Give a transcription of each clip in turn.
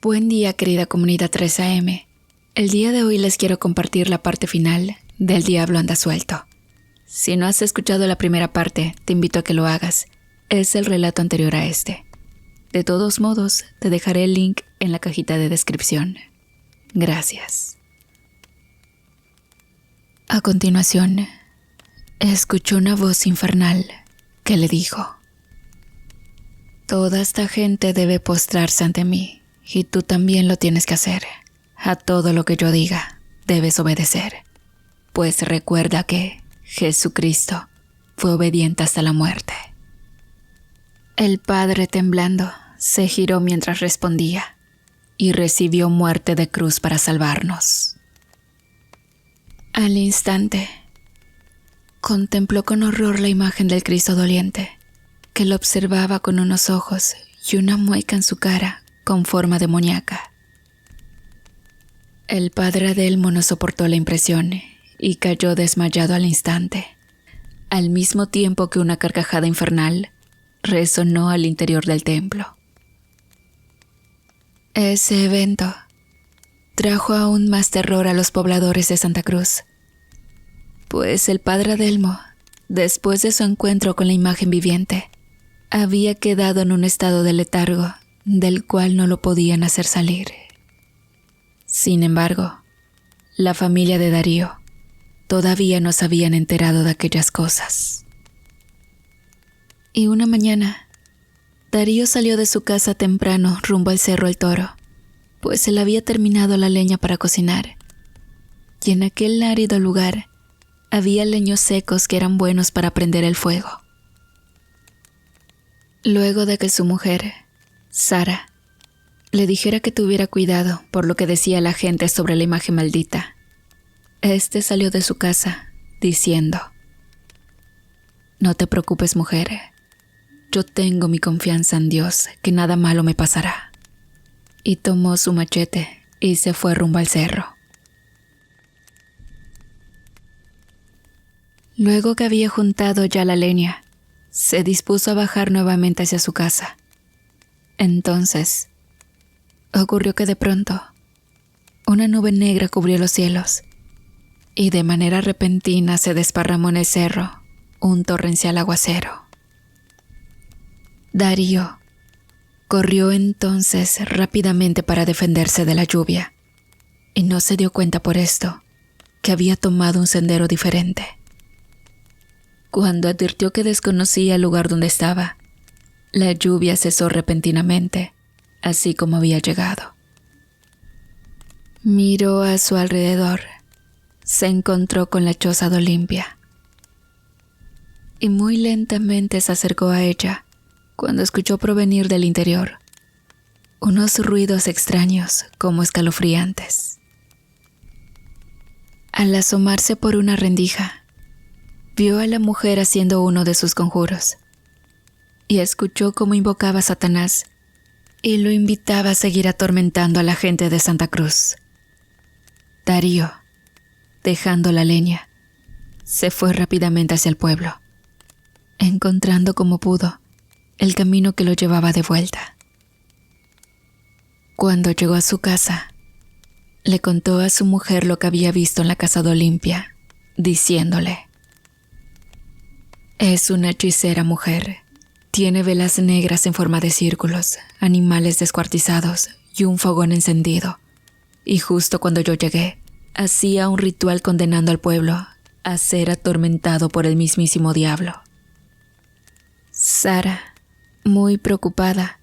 Buen día, querida comunidad 3AM. El día de hoy les quiero compartir la parte final del Diablo anda suelto. Si no has escuchado la primera parte, te invito a que lo hagas. Es el relato anterior a este. De todos modos, te dejaré el link en la cajita de descripción. Gracias. A continuación, escuchó una voz infernal que le dijo: Toda esta gente debe postrarse ante mí, y tú también lo tienes que hacer. A todo lo que yo diga, debes obedecer. Pues recuerda que Jesucristo fue obediente hasta la muerte. El padre, temblando, se giró mientras respondía, y recibió muerte de cruz para salvarnos. Al instante, contempló con horror la imagen del Cristo doliente, que lo observaba con unos ojos y una mueca en su cara con forma demoníaca. El padre Adelmo no soportó la impresión y cayó desmayado al instante, al mismo tiempo que una carcajada infernal resonó al interior del templo. Ese evento trajo aún más terror a los pobladores de Santa Cruz, pues el padre Adelmo, después de su encuentro con la imagen viviente, había quedado en un estado de letargo del cual no lo podían hacer salir. Sin embargo, la familia de Darío todavía no se habían enterado de aquellas cosas. Y una mañana, Darío salió de su casa temprano rumbo al Cerro El Toro, pues él había terminado la leña para cocinar. Y en aquel árido lugar había leños secos que eran buenos para prender el fuego. Luego de que su mujer, Sara, le dijera que tuviera cuidado por lo que decía la gente sobre la imagen maldita, este salió de su casa diciendo: No te preocupes, mujer. Yo tengo mi confianza en Dios, que nada malo me pasará. Y tomó su machete y se fue rumbo al cerro. Luego que había juntado ya la leña, se dispuso a bajar nuevamente hacia su casa. Entonces, ocurrió que de pronto, una nube negra cubrió los cielos, y de manera repentina se desparramó en el cerro un torrencial aguacero. Darío corrió entonces rápidamente para defenderse de la lluvia, y no se dio cuenta por esto que había tomado un sendero diferente. Cuando advirtió que desconocía el lugar donde estaba, la lluvia cesó repentinamente, así como había llegado. Miró a su alrededor, se encontró con la choza de Olimpia, y muy lentamente se acercó a ella cuando escuchó provenir del interior unos ruidos extraños como escalofriantes. Al asomarse por una rendija, vio a la mujer haciendo uno de sus conjuros y escuchó cómo invocaba a Satanás y lo invitaba a seguir atormentando a la gente de Santa Cruz. Darío, dejando la leña, se fue rápidamente hacia el pueblo, encontrando como pudo el camino que lo llevaba de vuelta. Cuando llegó a su casa, le contó a su mujer lo que había visto en la casa de Olimpia, diciéndole: Es una hechicera, mujer. Tiene velas negras en forma de círculos, animales descuartizados y un fogón encendido. Y justo cuando yo llegué, hacía un ritual condenando al pueblo a ser atormentado por el mismísimo diablo. Sara, muy preocupada,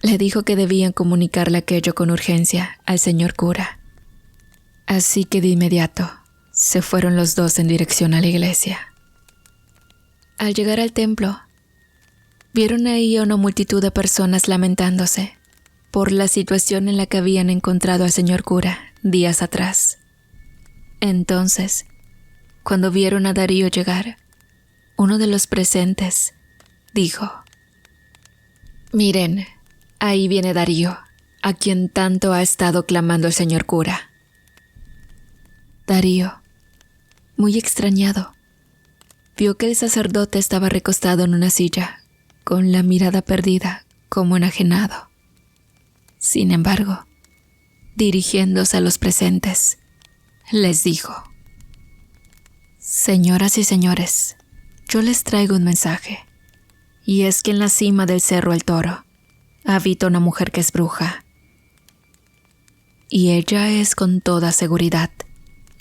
le dijo que debían comunicarle aquello con urgencia al señor cura. Así que de inmediato se fueron los dos en dirección a la iglesia. Al llegar al templo, vieron ahí a una multitud de personas lamentándose por la situación en la que habían encontrado al señor cura días atrás. Entonces, cuando vieron a Darío llegar, uno de los presentes dijo: Miren, ahí viene Darío, a quien tanto ha estado clamando el señor cura. Darío, muy extrañado, vio que el sacerdote estaba recostado en una silla, con la mirada perdida como enajenado. Sin embargo, dirigiéndose a los presentes, les dijo: Señoras y señores, yo les traigo un mensaje, y es que en la cima del Cerro El Toro habita una mujer que es bruja, y ella es con toda seguridad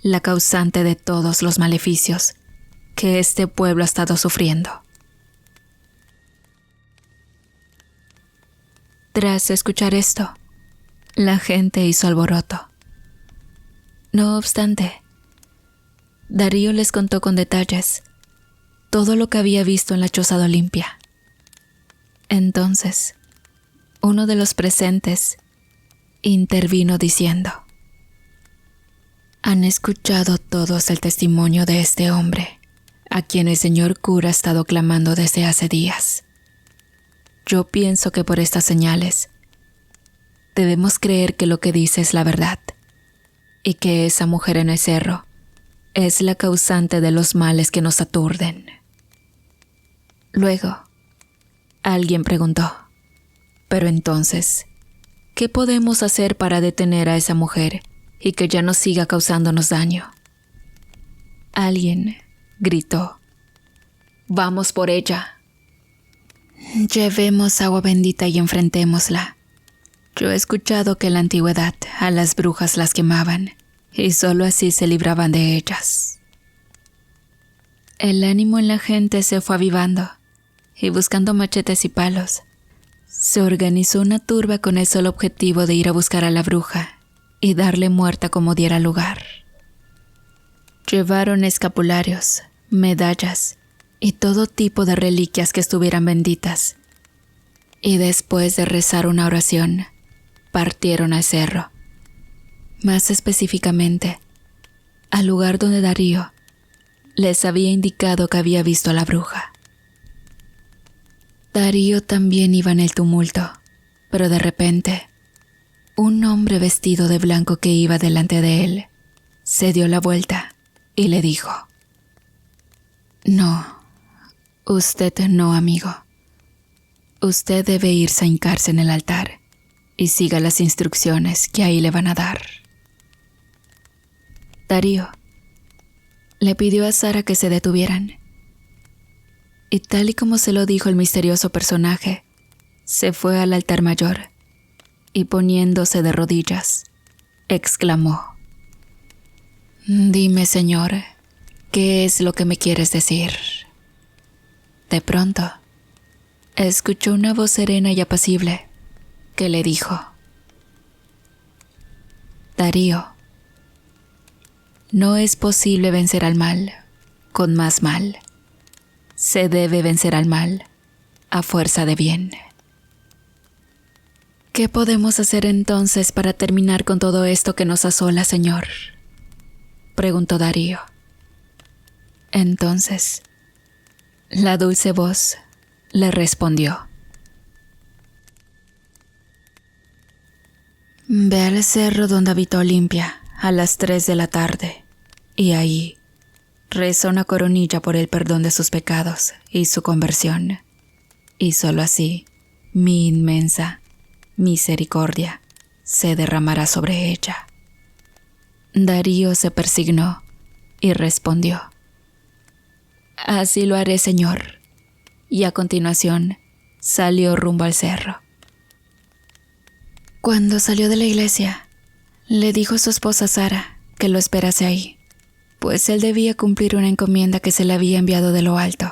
la causante de todos los maleficios que este pueblo ha estado sufriendo. Tras escuchar esto, la gente hizo alboroto. No obstante, Darío les contó con detalles todo lo que había visto en la choza de Olimpia. Entonces, uno de los presentes intervino diciendo: Han escuchado todos el testimonio de este hombre, a quien el señor cura ha estado clamando desde hace días. Yo pienso que por estas señales debemos creer que lo que dice es la verdad, y que esa mujer en el cerro es la causante de los males que nos aturden. Luego, alguien preguntó: pero entonces, ¿qué podemos hacer para detener a esa mujer y que ya no siga causándonos daño? Alguien gritó: ¡Vamos por ella! Llevemos agua bendita y enfrentémosla. Yo he escuchado que en la antigüedad a las brujas las quemaban y solo así se libraban de ellas. El ánimo en la gente se fue avivando y, buscando machetes y palos, se organizó una turba con el solo objetivo de ir a buscar a la bruja y darle muerte como diera lugar. Llevaron escapularios, medallas y todo tipo de reliquias que estuvieran benditas, y después de rezar una oración, partieron al cerro, más específicamente al lugar donde Darío les había indicado que había visto a la bruja. Darío también iba en el tumulto, pero de repente, un hombre vestido de blanco que iba delante de él se dio la vuelta y le dijo: No, usted no, amigo. Usted debe irse a hincarse en el altar y siga las instrucciones que ahí le van a dar. Darío le pidió a Sara que se detuvieran, y tal y como se lo dijo el misterioso personaje, se fue al altar mayor y, poniéndose de rodillas, exclamó: Dime, Señor, ¿qué es lo que me quieres decir? De pronto, escuchó una voz serena y apacible que le dijo: Darío, no es posible vencer al mal con más mal. Se debe vencer al mal a fuerza de bien. ¿Qué podemos hacer entonces para terminar con todo esto que nos asola, Señor?, preguntó Darío. Entonces, la dulce voz le respondió: Ve al cerro donde habita Olimpia a las 3 de la tarde, y ahí reza una coronilla por el perdón de sus pecados y su conversión, y solo así mi inmensa misericordia se derramará sobre ella. Darío se persignó y respondió: Así lo haré, Señor, y a continuación salió rumbo al cerro. Cuando salió de la iglesia, le dijo a su esposa Sara que lo esperase ahí, pues él debía cumplir una encomienda que se le había enviado de lo alto.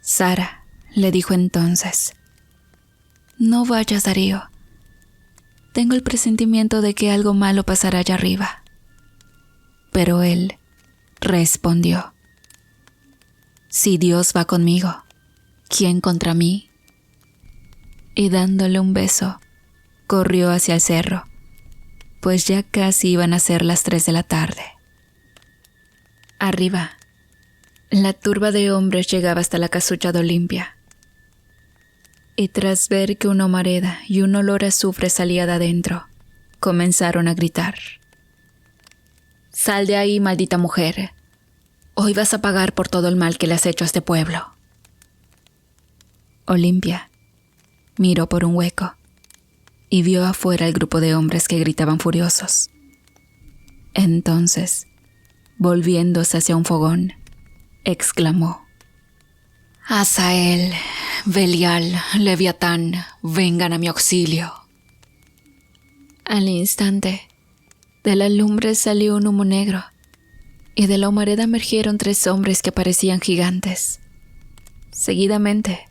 Sara le dijo entonces: No vayas, Darío. Tengo el presentimiento de que algo malo pasará allá arriba. Pero él respondió: Si Dios va conmigo, ¿quién contra mí? Y dándole un beso, corrió hacia el cerro, pues ya casi iban a ser las 3 de la tarde. Arriba, la turba de hombres llegaba hasta la casucha de Olimpia, y tras ver que una humareda y un olor a azufre salía de adentro, comenzaron a gritar: Sal de ahí, maldita mujer. Hoy vas a pagar por todo el mal que le has hecho a este pueblo. Olimpia miró por un hueco y vio afuera el grupo de hombres que gritaban furiosos. Entonces, volviéndose hacia un fogón, exclamó: Azael, Belial, Leviatán, vengan a mi auxilio. Al instante, de la lumbre salió un humo negro, y de la humareda emergieron 3 hombres que parecían gigantes. Seguidamente,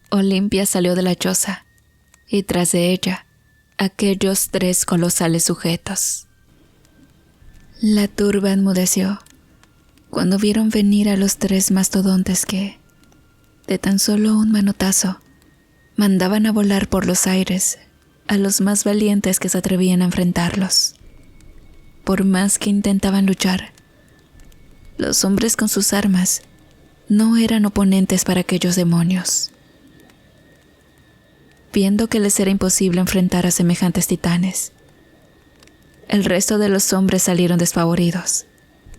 Olimpia salió de la choza, y tras de ella, aquellos 3 colosales sujetos. La turba enmudeció cuando vieron venir a los 3 mastodontes que, de tan solo un manotazo, mandaban a volar por los aires a los más valientes que se atrevían a enfrentarlos. Por más que intentaban luchar, los hombres con sus armas no eran oponentes para aquellos demonios. Viendo que les era imposible enfrentar a semejantes titanes, el resto de los hombres salieron desfavoridos,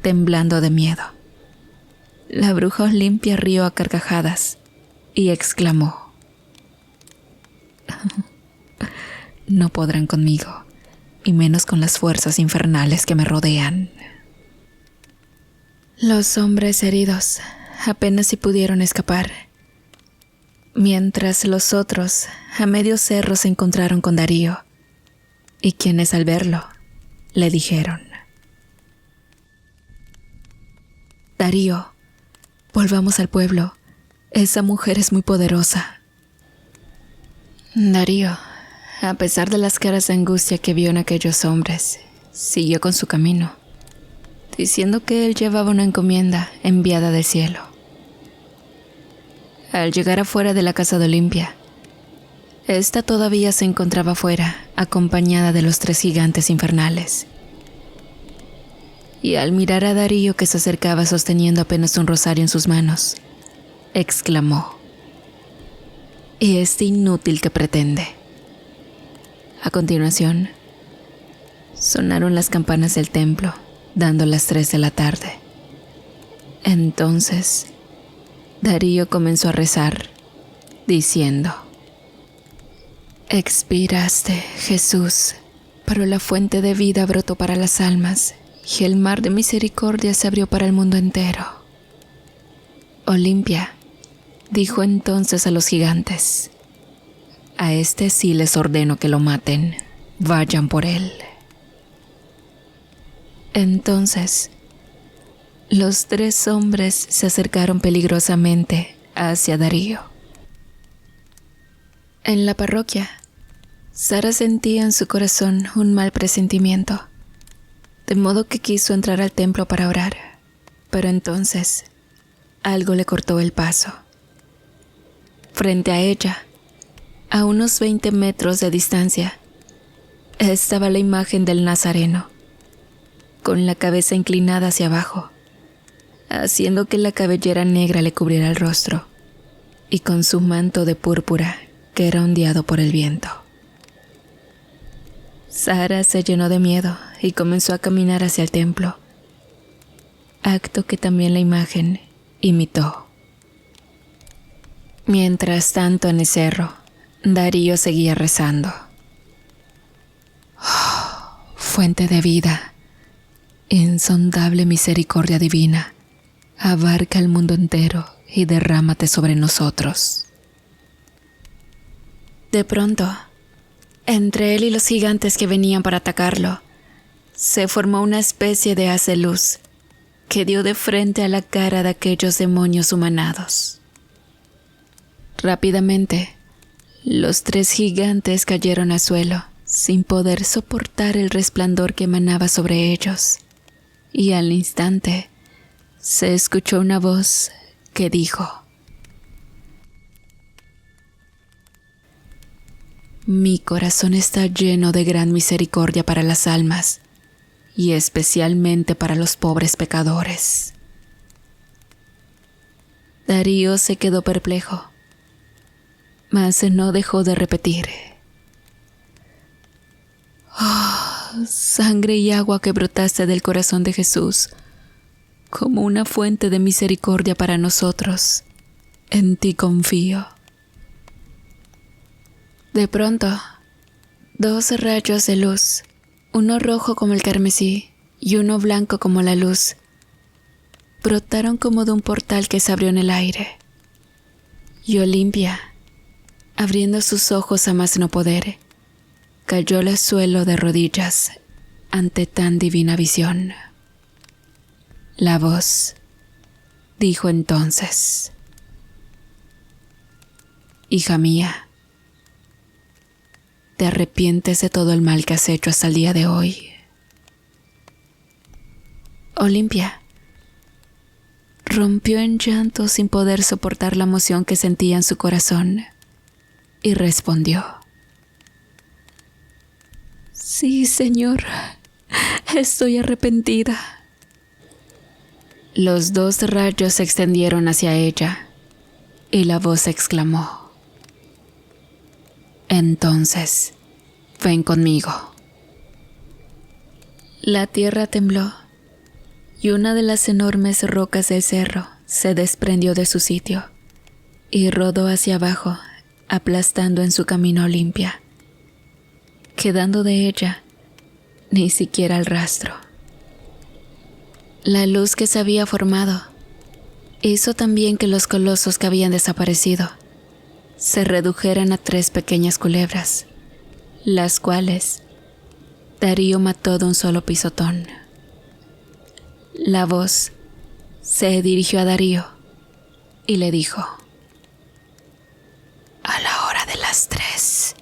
temblando de miedo. La bruja Olimpia rió a carcajadas y exclamó: No podrán conmigo, y menos con las fuerzas infernales que me rodean. Los hombres heridos apenas si pudieron escapar, mientras los otros a medio cerro se encontraron con Darío, y quienes al verlo le dijeron: Darío, volvamos al pueblo, esa mujer es muy poderosa. Darío, a pesar de las caras de angustia que vio en aquellos hombres, siguió con su camino, diciendo que él llevaba una encomienda enviada del cielo. Al llegar afuera de la casa de Olimpia, ésta todavía se encontraba afuera, acompañada de los 3 gigantes infernales. Y al mirar a Darío que se acercaba sosteniendo apenas un rosario en sus manos, exclamó: ¿Y este inútil que pretende? A continuación, sonaron las campanas del templo, dando las 3 de la tarde. Entonces, Darío comenzó a rezar, diciendo: Expiraste, Jesús, pero la fuente de vida brotó para las almas, y el mar de misericordia se abrió para el mundo entero. Olimpia dijo entonces a los gigantes: A este sí les ordeno que lo maten, vayan por él. Entonces, los 3 hombres se acercaron peligrosamente hacia Darío. En la parroquia, Sara sentía en su corazón un mal presentimiento, de modo que quiso entrar al templo para orar, pero entonces algo le cortó el paso. Frente a ella, a unos 20 metros de distancia, estaba la imagen del Nazareno, con la cabeza inclinada hacia abajo, haciendo que la cabellera negra le cubriera el rostro, y con su manto de púrpura que era ondeado por el viento. Sara se llenó de miedo y comenzó a caminar hacia el templo, acto que también la imagen imitó. Mientras tanto, en el cerro, Darío seguía rezando: Oh, fuente de vida, insondable misericordia divina, abarca el mundo entero y derrámate sobre nosotros. De pronto, entre él y los gigantes que venían para atacarlo, se formó una especie de haz de luz que dio de frente a la cara de aquellos demonios humanados. Rápidamente, los 3 gigantes cayeron al suelo, sin poder soportar el resplandor que emanaba sobre ellos, y al instante se escuchó una voz que dijo: Mi corazón está lleno de gran misericordia para las almas, y especialmente para los pobres pecadores. Darío se quedó perplejo, mas no dejó de repetir: Oh, sangre y agua que brotaste del corazón de Jesús, como una fuente de misericordia para nosotros, en ti confío. De pronto, 2 rayos de luz, uno rojo como el carmesí y uno blanco como la luz, brotaron como de un portal que se abrió en el aire. Y Olimpia, abriendo sus ojos a más no poder, cayó al suelo de rodillas ante tan divina visión. La voz dijo entonces: hija mía, ¿te arrepientes de todo el mal que has hecho hasta el día de hoy? Olimpia rompió en llanto sin poder soportar la emoción que sentía en su corazón y respondió: sí, Señor, estoy arrepentida. Los 2 rayos se extendieron hacia ella y la voz exclamó: entonces, ven conmigo. La tierra tembló y una de las enormes rocas del cerro se desprendió de su sitio y rodó hacia abajo, aplastando en su camino a Olimpia, quedando de ella ni siquiera el rastro. La luz que se había formado hizo también que los colosos que habían desaparecido se redujeran a 3 pequeñas culebras, las cuales Darío mató de un solo pisotón. La voz se dirigió a Darío y le dijo: a la hora de las 3,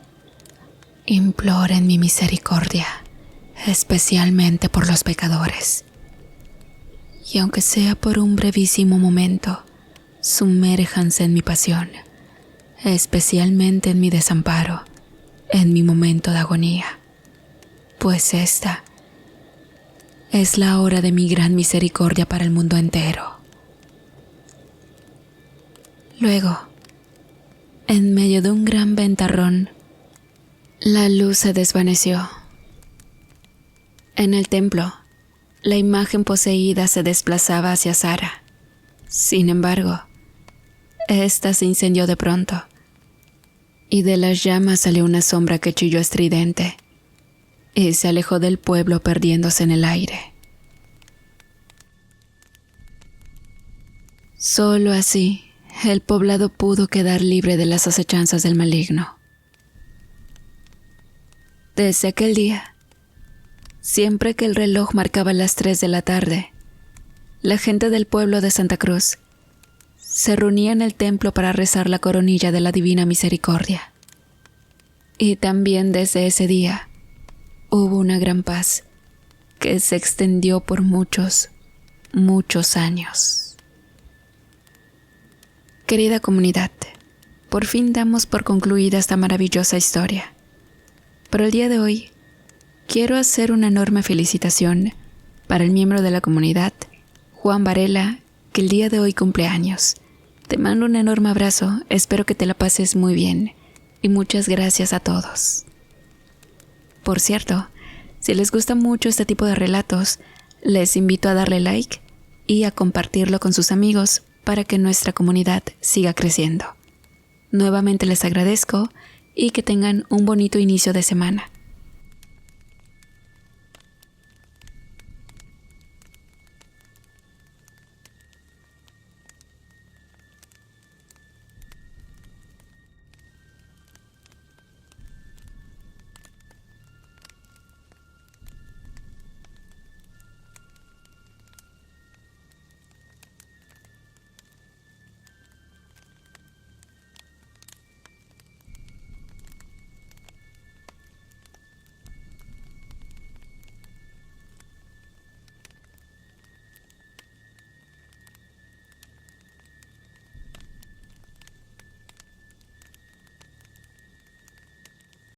imploren mi misericordia, especialmente por los pecadores. Y aunque sea por un brevísimo momento, sumérjanse en mi pasión, especialmente en mi desamparo, en mi momento de agonía, pues esta es la hora de mi gran misericordia para el mundo entero. Luego, en medio de un gran ventarrón, la luz se desvaneció. En el templo, la imagen poseída se desplazaba hacia Sara. Sin embargo, esta se incendió de pronto, y de las llamas salió una sombra que chilló estridente y se alejó del pueblo perdiéndose en el aire. Solo así, el poblado pudo quedar libre de las acechanzas del maligno. Desde aquel día, siempre que el reloj marcaba las 3 de la tarde, la gente del pueblo de Santa Cruz se reunía en el templo para rezar la coronilla de la Divina Misericordia. Y también desde ese día hubo una gran paz que se extendió por muchos, muchos años. Querida comunidad, por fin damos por concluida esta maravillosa historia. Pero el día de hoy quiero hacer una enorme felicitación para el miembro de la comunidad, Juan Varela, que el día de hoy cumple años. Te mando un enorme abrazo, espero que te la pases muy bien y muchas gracias a todos. Por cierto, si les gusta mucho este tipo de relatos, les invito a darle like y a compartirlo con sus amigos para que nuestra comunidad siga creciendo. Nuevamente les agradezco y que tengan un bonito inicio de semana.